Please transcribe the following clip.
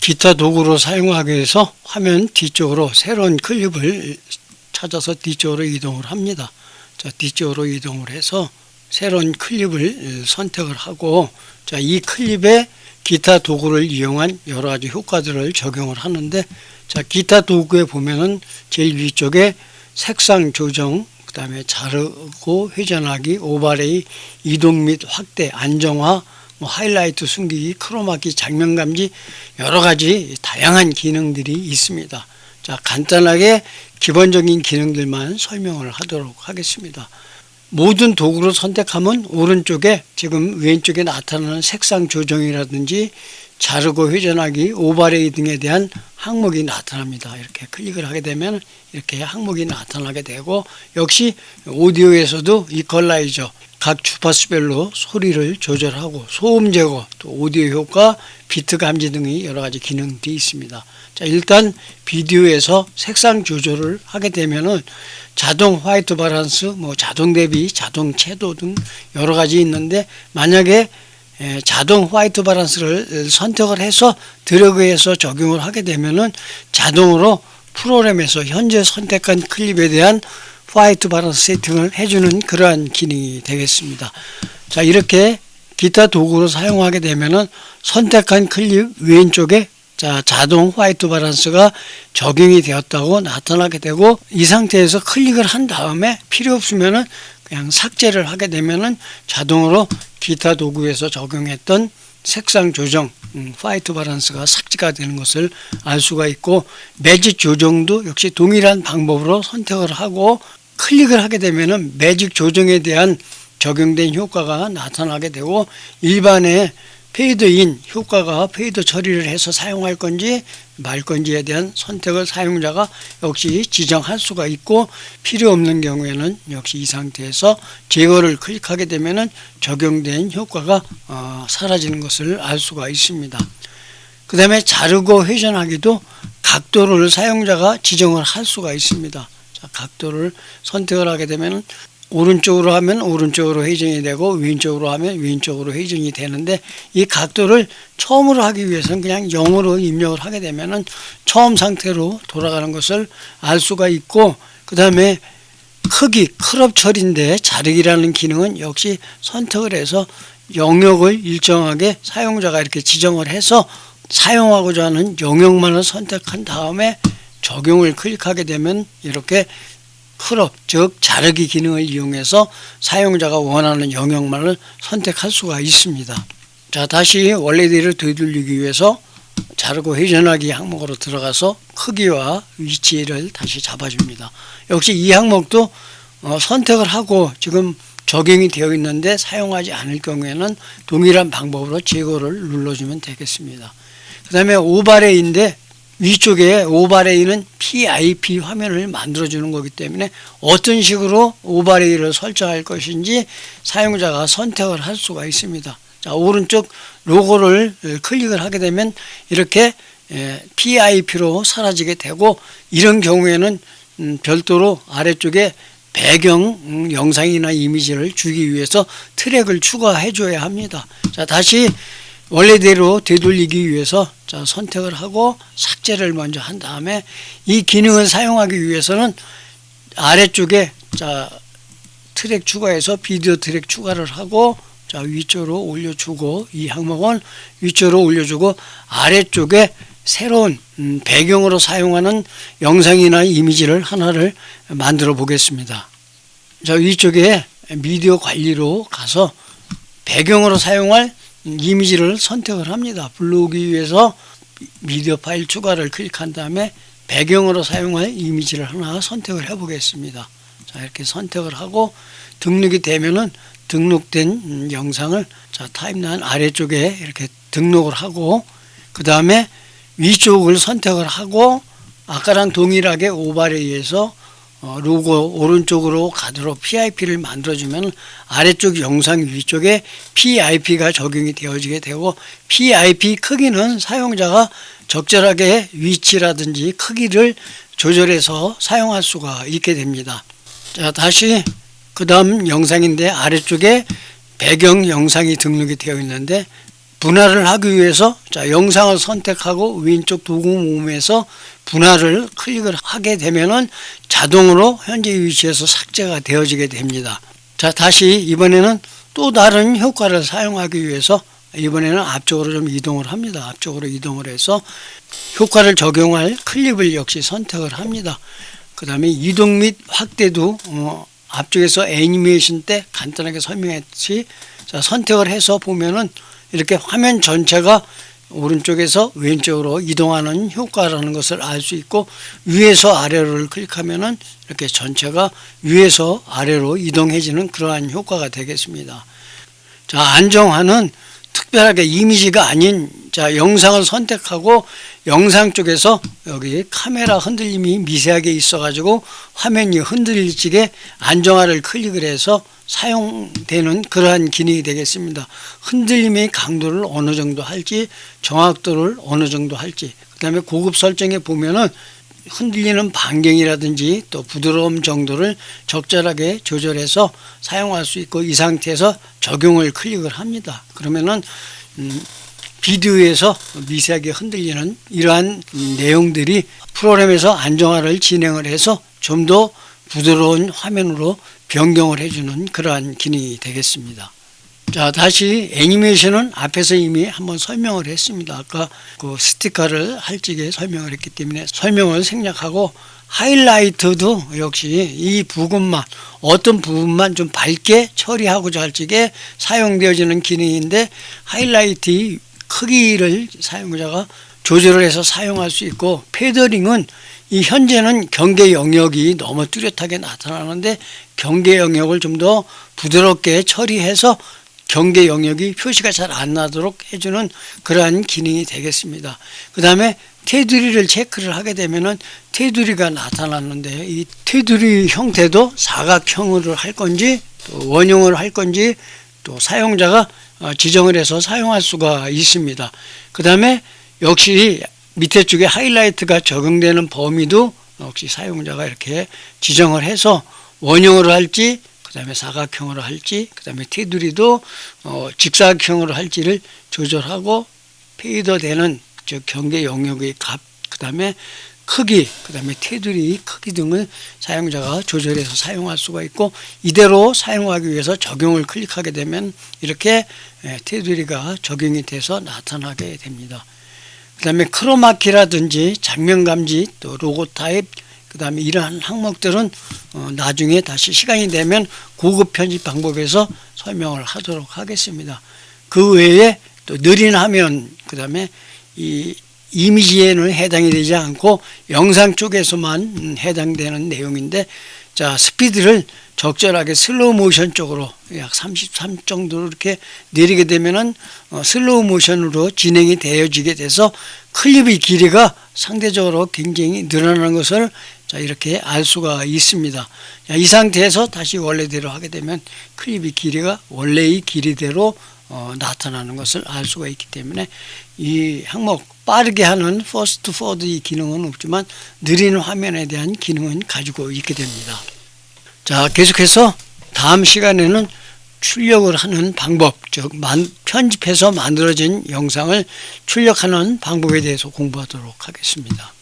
기타 도구로 사용하기 위해서 화면 뒤쪽으로 새로운 클립을 찾아서 뒤쪽으로 이동을 합니다. 자, 뒤쪽으로 이동을 해서 새로운 클립을 선택을 하고, 자, 이 클립에 기타 도구를 이용한 여러 가지 효과들을 적용을 하는데, 자, 기타 도구에 보면은 제일 위쪽에 색상 조정, 그 다음에 자르고 회전하기, 오버레이, 이동 및 확대, 안정화, 하이라이트 숨기기, 크로마키, 장면 감지, 여러 가지 다양한 기능들이 있습니다. 자, 간단하게 기본적인 기능들만 설명을 하도록 하겠습니다. 모든 도구를 선택하면 오른쪽에 지금 왼쪽에 나타나는 색상 조정이라든지 자르고 회전하기, 오버레이 등에 대한 항목이 나타납니다. 이렇게 클릭을 하게 되면 이렇게 항목이 나타나게 되고, 역시 오디오에서도 이퀄라이저, 각 주파수별로 소리를 조절하고 소음 제거, 또 오디오 효과, 비트 감지 등의 여러 가지 기능들이 있습니다. 자, 일단 비디오에서 색상 조절을 하게 되면은 자동 화이트 밸런스, 자동 대비, 자동 채도 등 여러 가지 있는데, 만약에 자동 화이트 밸런스를 선택을 해서 드래그해서 적용을 하게 되면은 자동으로 프로그램에서 현재 선택한 클립에 대한 화이트 밸런스 세팅을 해주는 그러한 기능이 되겠습니다. 자, 이렇게 기타 도구로 사용하게 되면은 선택한 클립 왼쪽에 자동 화이트 밸런스가 적용이 되었다고 나타나게 되고, 이 상태에서 클릭을 한 다음에 필요 없으면은 그냥 삭제를 하게 되면은 자동으로 기타 도구에서 적용했던 색상 조정, 화이트 밸런스가 삭제가 되는 것을 알 수가 있고, 매직 조정도 역시 동일한 방법으로 선택을 하고 클릭을 하게 되면은 매직 조정에 대한 적용된 효과가 나타나게 되고, 일반의 페이드인 효과가 페이드 처리를 해서 사용할 건지 말 건지에 대한 선택을 사용자가 역시 지정할 수가 있고, 필요 없는 경우에는 역시 이 상태에서 제거를 클릭하게 되면은 적용된 효과가 사라지는 것을 알 수가 있습니다. 그 다음에 자르고 회전하기도 각도를 사용자가 지정을 할 수가 있습니다. 자, 각도를 선택을 하게 되면은 오른쪽으로 하면 오른쪽으로 회전이 되고 왼쪽으로 하면 왼쪽으로 회전이 되는데, 이 각도를 처음으로 하기 위해서는 그냥 0으로 입력을 하게 되면은 처음 상태로 돌아가는 것을 알 수가 있고, 그 다음에 크기, 크롭 처리인데 자르기라는 기능은 역시 선택을 해서 영역을 일정하게 사용자가 이렇게 지정을 해서 사용하고자 하는 영역만을 선택한 다음에 적용을 클릭하게 되면 이렇게 크롭, 즉 자르기 기능을 이용해서 사용자가 원하는 영역만을 선택할 수가 있습니다. 자, 다시 원래대로 되돌리기 위해서 자르고 회전하기 항목으로 들어가서 크기와 위치를 다시 잡아줍니다. 역시 이 항목도 선택을 하고 지금 적용이 되어 있는데 사용하지 않을 경우에는 동일한 방법으로 제거를 눌러주면 되겠습니다. 그 다음에 오버레이인데, 위쪽에 오버레이는 PIP 화면을 만들어주는 거기 때문에 어떤 식으로 오버레이를 설정할 것인지 사용자가 선택을 할 수가 있습니다. 자, 오른쪽 로고를 클릭을 하게 되면 이렇게 PIP로 사라지게 되고, 이런 경우에는 별도로 아래쪽에 배경 영상이나 이미지를 주기 위해서 트랙을 추가해 줘야 합니다. 자, 다시 원래대로 되돌리기 위해서 선택을 하고 삭제를 먼저 한 다음에 이 기능을 사용하기 위해서는 아래쪽에 트랙 추가해서 비디오 트랙 추가를 하고 위쪽으로 올려주고, 이 항목은 위쪽으로 올려주고, 아래쪽에 새로운 배경으로 사용하는 영상이나 이미지를 하나를 만들어 보겠습니다. 자, 위쪽에 미디어 관리로 가서 배경으로 사용할 이미지를 선택을 합니다. 불러오기 위해서 미디어 파일 추가를 클릭한 다음에 배경으로 사용할 이미지를 하나 선택을 해 보겠습니다. 자, 이렇게 선택을 하고 등록이 되면은 등록된 영상을 타임라인 아래쪽에 이렇게 등록을 하고, 그 다음에 위쪽을 선택을 하고 아까랑 동일하게 오버레이에서 로고 오른쪽으로 가도록 PIP를 만들어주면 아래쪽 영상 위쪽에 PIP가 적용이 되어지게 되고, PIP 크기는 사용자가 적절하게 위치라든지 크기를 조절해서 사용할 수가 있게 됩니다. 자, 다시 그 다음 영상인데 아래쪽에 배경 영상이 등록이 되어 있는데 분할을 하기 위해서 자, 영상을 선택하고 왼쪽 도구 모음에서 분할을 클릭을 하게 되면은 자동으로 현재 위치에서 삭제가 되어지게 됩니다. 자, 다시 이번에는 또 다른 효과를 사용하기 위해서 이번에는 앞쪽으로 좀 이동을 합니다. 앞쪽으로 이동을 해서 효과를 적용할 클립을 역시 선택을 합니다. 그 다음에 이동 및 확대도 앞쪽에서 애니메이션 때 간단하게 설명했듯이 자, 선택을 해서 보면은 이렇게 화면 전체가 오른쪽에서 왼쪽으로 이동하는 효과라는 것을 알 수 있고, 위에서 아래로를 클릭하면은 이렇게 전체가 위에서 아래로 이동해지는 그러한 효과가 되겠습니다. 자, 안정화는 특별하게 이미지가 아닌 자, 영상을 선택하고 영상 쪽에서 여기 카메라 흔들림이 미세하게 있어 가지고 화면이 흔들리지게 안정화를 클릭을 해서 사용되는 그러한 기능이 되겠습니다. 흔들림의 강도를 어느 정도 할지, 정확도를 어느 정도 할지, 그 다음에 고급 설정에 보면은 흔들리는 반경이라든지 또 부드러움 정도를 적절하게 조절해서 사용할 수 있고, 이 상태에서 적용을 클릭을 합니다. 그러면은 비디오에서 미세하게 흔들리는 이러한 내용들이 프로그램에서 안정화를 진행을 해서 좀 더 부드러운 화면으로 변경을 해주는 그러한 기능이 되겠습니다. 자, 다시 애니메이션은 앞에서 이미 한번 설명을 했습니다. 아까 그 스티커를 할지게 설명을 했기 때문에 설명을 생략하고, 하이라이트도 역시 이 부분만, 어떤 부분만 좀 밝게 처리하고자 할 적에 사용되어지는 기능인데, 하이라이트 크기를 사용자가 조절을 해서 사용할 수 있고, 패더링은 이 현재는 경계 영역이 너무 뚜렷하게 나타나는데 경계 영역을 좀 더 부드럽게 처리해서 경계 영역이 표시가 잘 안 나도록 해주는 그러한 기능이 되겠습니다. 그 다음에 테두리를 체크를 하게 되면은 테두리가 나타났는데, 이 테두리 형태도 사각형으로 할 건지 또 원형으로 할 건지 또 사용자가 지정을 해서 사용할 수가 있습니다. 그 다음에 역시 밑에 쪽에 하이라이트가 적용되는 범위도 역시 사용자가 이렇게 지정을 해서 원형으로 할지, 그 다음에 사각형으로 할지, 그 다음에 테두리도 직사각형으로 할지를 조절하고, 페이더 되는 즉 경계 영역의 값, 그 다음에 크기, 그 다음에 테두리 크기 등을 사용자가 조절해서 사용할 수가 있고, 이대로 사용하기 위해서 적용을 클릭하게 되면 이렇게 테두리가 적용이 돼서 나타나게 됩니다. 그 다음에 크로마키라든지 장면 감지, 또 로고 타입, 그 다음에 이러한 항목들은 나중에 다시 시간이 되면 고급 편집 방법에서 설명을 하도록 하겠습니다. 그 외에 또 느린 화면, 그 다음에 이 이미지에는 해당이 되지 않고 영상 쪽에서만 해당되는 내용인데, 자, 스피드를 적절하게 슬로우 모션 쪽으로 약 33 정도로 이렇게 내리게 되면은 슬로우 모션으로 진행이 되어지게 돼서 클립의 길이가 상대적으로 굉장히 늘어나는 것을 자, 이렇게 알 수가 있습니다. 자, 이 상태에서 다시 원래대로 하게 되면 클립의 길이가 원래의 길이대로 나타나는 것을 알 수가 있기 때문에 이 항목 빠르게 하는 퍼스트 포워드 이 기능은 없지만 느린 화면에 대한 기능은 가지고 있게 됩니다. 자, 계속해서 다음 시간에는 출력을 하는 방법, 즉 편집해서 만들어진 영상을 출력하는 방법에 대해서 공부하도록 하겠습니다.